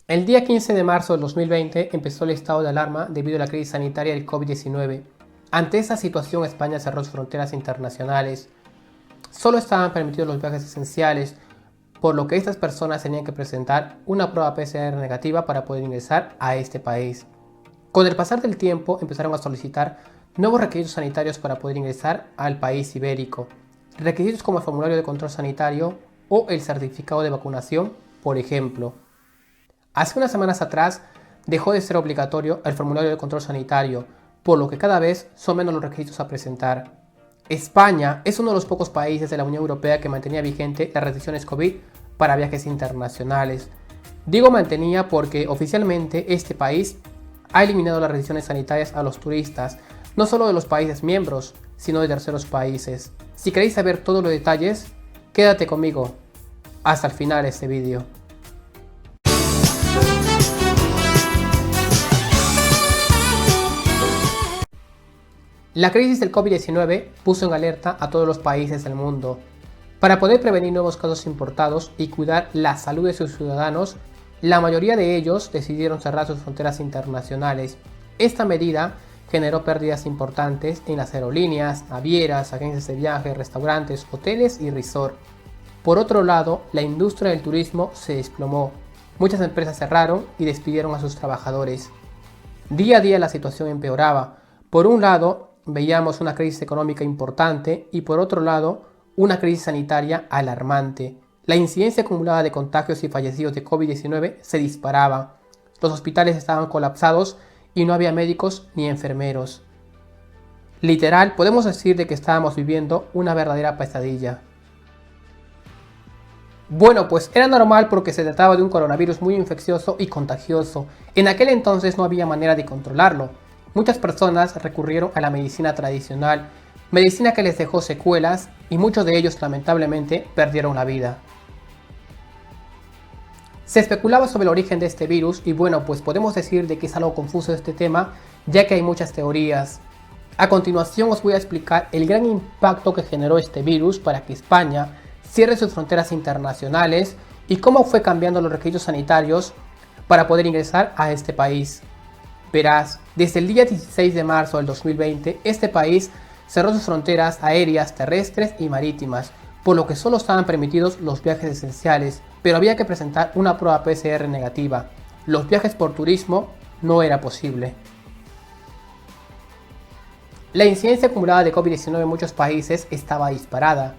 El día 15 de marzo del 2020 empezó el estado de alarma debido a la crisis sanitaria del COVID-19. Ante esta situación, España cerró sus fronteras internacionales. Solo estaban permitidos los viajes esenciales, por lo que estas personas tenían que presentar una prueba PCR negativa para poder ingresar a este país. Con el pasar del tiempo empezaron a solicitar nuevos requisitos sanitarios para poder ingresar al país ibérico. Requisitos como el formulario de control sanitario o el certificado de vacunación, por ejemplo. Hace unas semanas atrás dejó de ser obligatorio el formulario de control sanitario, por lo que cada vez son menos los requisitos a presentar. España es uno de los pocos países de la Unión Europea que mantenía vigente las restricciones COVID para viajes internacionales. Digo mantenía porque oficialmente este país ha eliminado las restricciones sanitarias a los turistas, no solo de los países miembros, sino de terceros países. Si queréis saber todos los detalles, quédate conmigo hasta el final de este vídeo. La crisis del COVID-19 puso en alerta a todos los países del mundo. Para poder prevenir nuevos casos importados y cuidar la salud de sus ciudadanos, la mayoría de ellos decidieron cerrar sus fronteras internacionales. Esta medida generó pérdidas importantes en las aerolíneas, navieras, agencias de viaje, restaurantes, hoteles y resort. Por otro lado, la industria del turismo se desplomó. Muchas empresas cerraron y despidieron a sus trabajadores. Día a día la situación empeoraba. Por un lado, veíamos una crisis económica importante y por otro lado, una crisis sanitaria alarmante. La incidencia acumulada de contagios y fallecidos de COVID-19 se disparaba. Los hospitales estaban colapsados y no había médicos ni enfermeros. Literal, podemos decir de que estábamos viviendo una verdadera pesadilla. Bueno, pues era normal porque se trataba de un coronavirus muy infeccioso y contagioso. En aquel entonces no había manera de controlarlo. Muchas personas recurrieron a la medicina tradicional, medicina que les dejó secuelas y muchos de ellos lamentablemente perdieron la vida. Se especulaba sobre el origen de este virus y bueno, pues podemos decir de que es algo confuso este tema, ya que hay muchas teorías. A continuación os voy a explicar el gran impacto que generó este virus para que España cierre sus fronteras internacionales y cómo fue cambiando los requisitos sanitarios para poder ingresar a este país. Verás, desde el día 16 de marzo del 2020, este país cerró sus fronteras aéreas, terrestres y marítimas, por lo que solo estaban permitidos los viajes esenciales, pero había que presentar una prueba PCR negativa. Los viajes por turismo no era posible. La incidencia acumulada de COVID-19 en muchos países estaba disparada.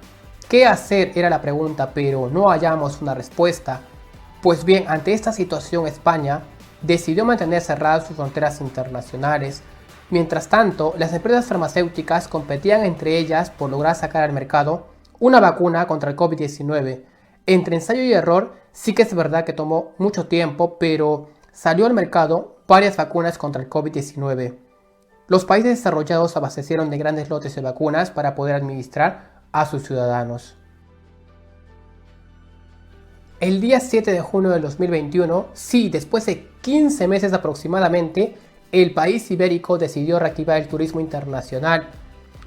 ¿Qué hacer? Era la pregunta, pero no hallamos una respuesta. Pues bien, ante esta situación España decidió mantener cerradas sus fronteras internacionales. Mientras tanto, las empresas farmacéuticas competían entre ellas por lograr sacar al mercado una vacuna contra el COVID-19. Entre ensayo y error, sí que es verdad que tomó mucho tiempo, pero salió al mercado varias vacunas contra el COVID-19. Los países desarrollados abastecieron de grandes lotes de vacunas para poder administrar a sus ciudadanos. El día 7 de junio del 2021, sí, después de 15 meses aproximadamente, el país ibérico decidió reactivar el turismo internacional,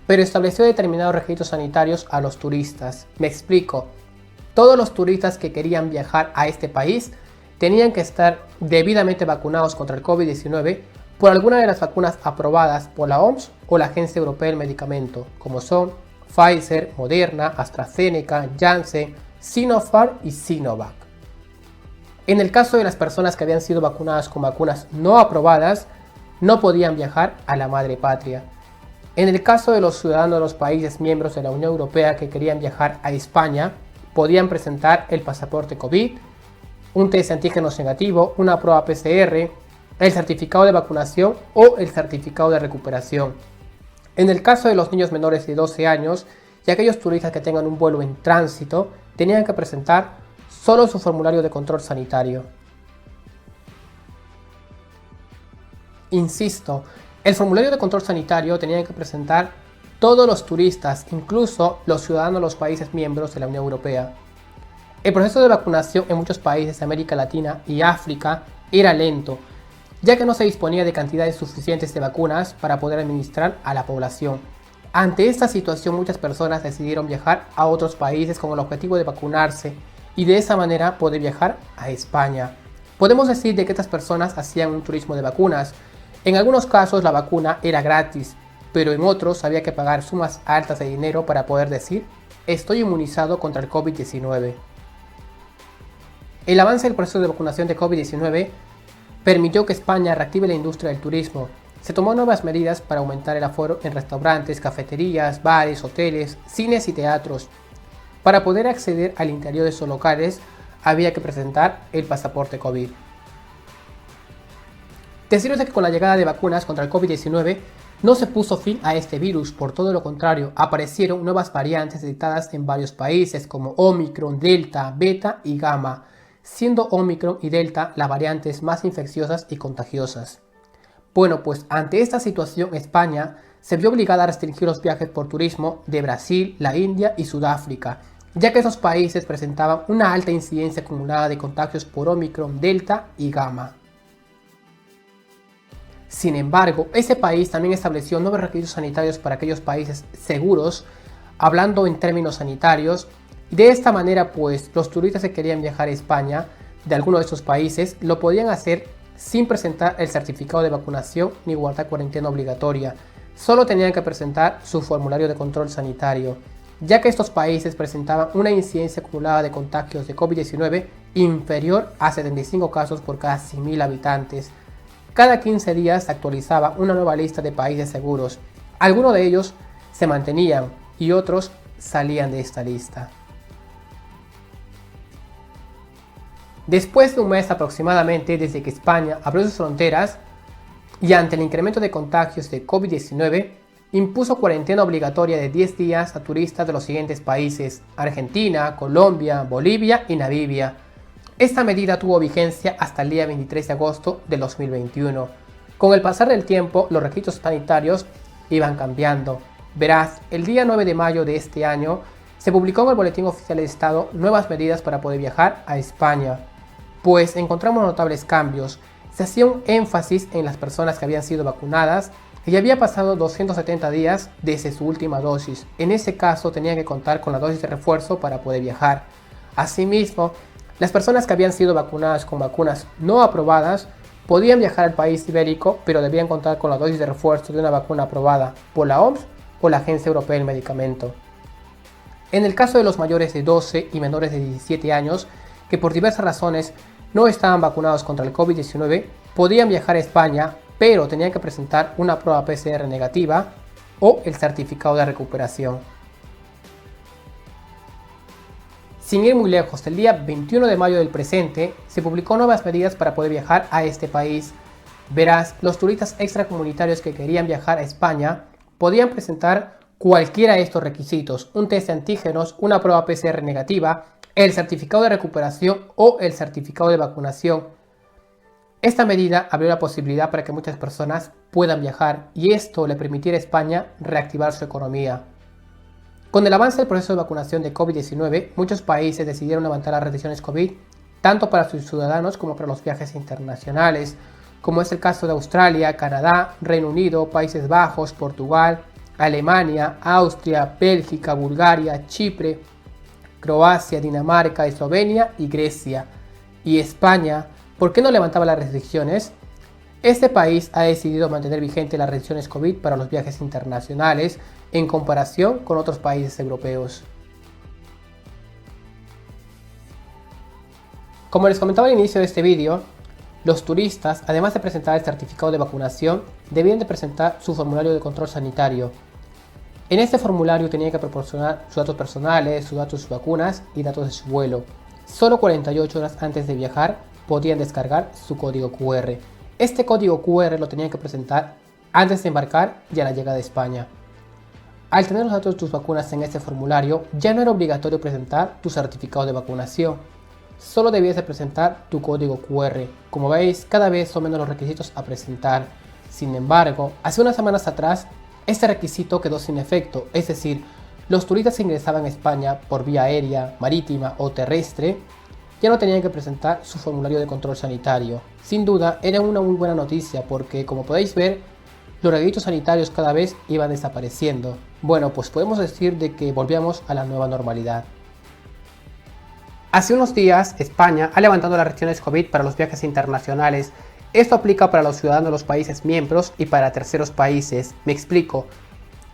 pero estableció determinados requisitos sanitarios a los turistas. Me explico. Todos los turistas que querían viajar a este país tenían que estar debidamente vacunados contra el COVID-19 por alguna de las vacunas aprobadas por la OMS o la Agencia Europea del Medicamento, como son Pfizer, Moderna, AstraZeneca, Janssen, Sinopharm y Sinovac. En el caso de las personas que habían sido vacunadas con vacunas no aprobadas, no podían viajar a la madre patria. En el caso de los ciudadanos de los países miembros de la Unión Europea que querían viajar a España, podían presentar el pasaporte COVID, un test de antígenos negativo, una prueba PCR, el certificado de vacunación o el certificado de recuperación. En el caso de los niños menores de 12 años y aquellos turistas que tengan un vuelo en tránsito, tenían que presentar solo su formulario de control sanitario. Insisto, el formulario de control sanitario tenían que presentar todos los turistas, incluso los ciudadanos de los países miembros de la Unión Europea. El proceso de vacunación en muchos países de América Latina y África era lento, ya que no se disponía de cantidades suficientes de vacunas para poder administrar a la población. Ante esta situación, muchas personas decidieron viajar a otros países con el objetivo de vacunarse y de esa manera poder viajar a España. Podemos decir de que estas personas hacían un turismo de vacunas. En algunos casos la vacuna era gratis, pero en otros había que pagar sumas altas de dinero para poder decir estoy inmunizado contra el COVID-19. El avance del proceso de vacunación de COVID-19 permitió que España reactive la industria del turismo. Se tomó nuevas medidas para aumentar el aforo en restaurantes, cafeterías, bares, hoteles, cines y teatros. Para poder acceder al interior de esos locales había que presentar el pasaporte COVID. Deciros que con la llegada de vacunas contra el COVID-19 no se puso fin a este virus, por todo lo contrario, aparecieron nuevas variantes detectadas en varios países como Omicron, Delta, Beta y Gamma, siendo Omicron y Delta las variantes más infecciosas y contagiosas. Bueno, pues ante esta situación España se vio obligada a restringir los viajes por turismo de Brasil, la India y Sudáfrica, ya que esos países presentaban una alta incidencia acumulada de contagios por Omicron, Delta y Gamma. Sin embargo, ese país también estableció nuevos requisitos sanitarios para aquellos países seguros, hablando en términos sanitarios, y de esta manera pues los turistas que querían viajar a España de alguno de estos países lo podían hacer sin presentar el certificado de vacunación ni guardar cuarentena obligatoria, solo tenían que presentar su formulario de control sanitario, ya que estos países presentaban una incidencia acumulada de contagios de COVID-19 inferior a 75 casos por cada 100.000 habitantes. Cada 15 días se actualizaba una nueva lista de países seguros. Algunos de ellos se mantenían y otros salían de esta lista. Después de un mes aproximadamente desde que España abrió sus fronteras y ante el incremento de contagios de COVID-19, impuso cuarentena obligatoria de 10 días a turistas de los siguientes países: Argentina, Colombia, Bolivia y Namibia. Esta medida tuvo vigencia hasta el día 23 de agosto de 2021. Con el pasar del tiempo, los requisitos sanitarios iban cambiando. Verás, el día 9 de mayo de este año se publicó en el Boletín Oficial del Estado nuevas medidas para poder viajar a España, pues encontramos notables cambios. Se hacía un énfasis en las personas que habían sido vacunadas y había pasado 270 días desde su última dosis. En ese caso tenían que contar con la dosis de refuerzo para poder viajar. Asimismo, las personas que habían sido vacunadas con vacunas no aprobadas podían viajar al país ibérico, pero debían contar con la dosis de refuerzo de una vacuna aprobada por la OMS o la Agencia Europea del Medicamento. En el caso de los mayores de 12 y menores de 17 años, que por diversas razones no estaban vacunados contra el COVID-19, podían viajar a España, pero tenían que presentar una prueba PCR negativa o el certificado de recuperación. Sin ir muy lejos, el día 21 de mayo del presente se publicó nuevas medidas para poder viajar a este país. Verás, los turistas extracomunitarios que querían viajar a España podían presentar cualquiera de estos requisitos: un test de antígenos, una prueba PCR negativa, el certificado de recuperación o el certificado de vacunación. Esta medida abrió la posibilidad para que muchas personas puedan viajar y esto le permitiera a España reactivar su economía. Con el avance del proceso de vacunación de COVID-19, muchos países decidieron levantar las restricciones COVID, tanto para sus ciudadanos como para los viajes internacionales, como es el caso de Australia, Canadá, Reino Unido, Países Bajos, Portugal, Alemania, Austria, Bélgica, Bulgaria, Chipre, Croacia, Dinamarca, Eslovenia y Grecia. Y España, ¿por qué no levantaba las restricciones? Este país ha decidido mantener vigentes las restricciones COVID para los viajes internacionales en comparación con otros países europeos. Como les comentaba al inicio de este vídeo, los turistas, además de presentar el certificado de vacunación, debían de presentar su formulario de control sanitario. En este formulario tenían que proporcionar sus datos personales, sus datos de sus vacunas y datos de su vuelo. Solo 48 horas antes de viajar podían descargar su código QR. Este código QR lo tenían que presentar antes de embarcar y a la llegada de España. Al tener los datos de tus vacunas en este formulario, ya no era obligatorio presentar tu certificado de vacunación. Solo debías de presentar tu código QR. Como veis, cada vez son menos los requisitos a presentar. Sin embargo, hace unas semanas atrás, este requisito quedó sin efecto, es decir, los turistas que ingresaban a España por vía aérea, marítima o terrestre ya no tenían que presentar su formulario de control sanitario. Sin duda, era una muy buena noticia porque, como podéis ver, los requisitos sanitarios cada vez iban desapareciendo. Bueno, pues podemos decir de que volvíamos a la nueva normalidad. Hace unos días, España ha levantado las restricciones COVID para los viajes internacionales. Esto aplica para los ciudadanos de los países miembros y para terceros países. Me explico.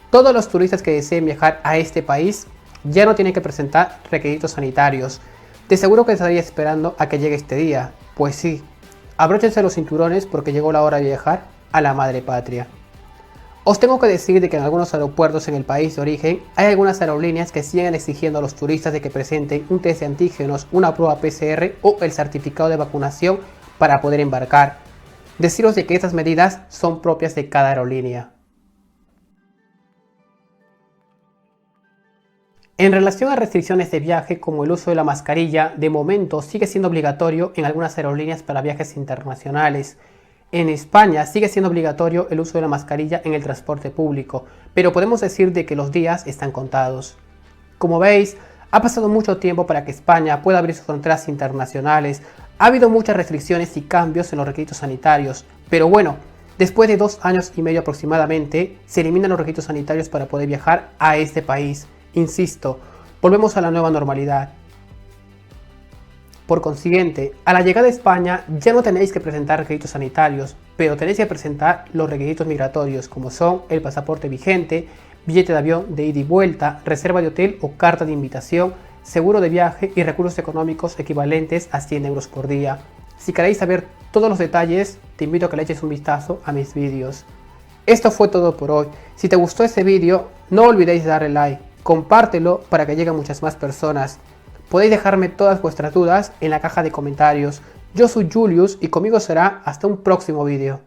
Todos los turistas que deseen viajar a este país ya no tienen que presentar requisitos sanitarios. De seguro que estaría esperando a que llegue este día. Pues sí, abróchense los cinturones porque llegó la hora de viajar a la madre patria. Os tengo que decir de que en algunos aeropuertos en el país de origen hay algunas aerolíneas que siguen exigiendo a los turistas de que presenten un test de antígenos, una prueba PCR o el certificado de vacunación para poder embarcar. Deciros de que estas medidas son propias de cada aerolínea. En relación a restricciones de viaje como el uso de la mascarilla, de momento sigue siendo obligatorio en algunas aerolíneas para viajes internacionales. En España sigue siendo obligatorio el uso de la mascarilla en el transporte público, pero podemos decir de que los días están contados. Como veis, ha pasado mucho tiempo para que España pueda abrir sus fronteras internacionales. Ha habido muchas restricciones y cambios en los requisitos sanitarios, pero bueno, después de 2 años y medio aproximadamente, se eliminan los requisitos sanitarios para poder viajar a este país. Insisto, volvemos a la nueva normalidad. Por consiguiente, a la llegada a España ya no tenéis que presentar requisitos sanitarios, pero tenéis que presentar los requisitos migratorios como son el pasaporte vigente, billete de avión de ida y vuelta, reserva de hotel o carta de invitación, seguro de viaje y recursos económicos equivalentes a 100 euros por día. Si queréis saber todos los detalles, te invito a que le eches un vistazo a mis vídeos. Esto fue todo por hoy. Si te gustó este vídeo, no olvidéis darle like, compártelo para que lleguen muchas más personas. Podéis dejarme todas vuestras dudas en la caja de comentarios. Yo soy Julius y conmigo será hasta un próximo vídeo.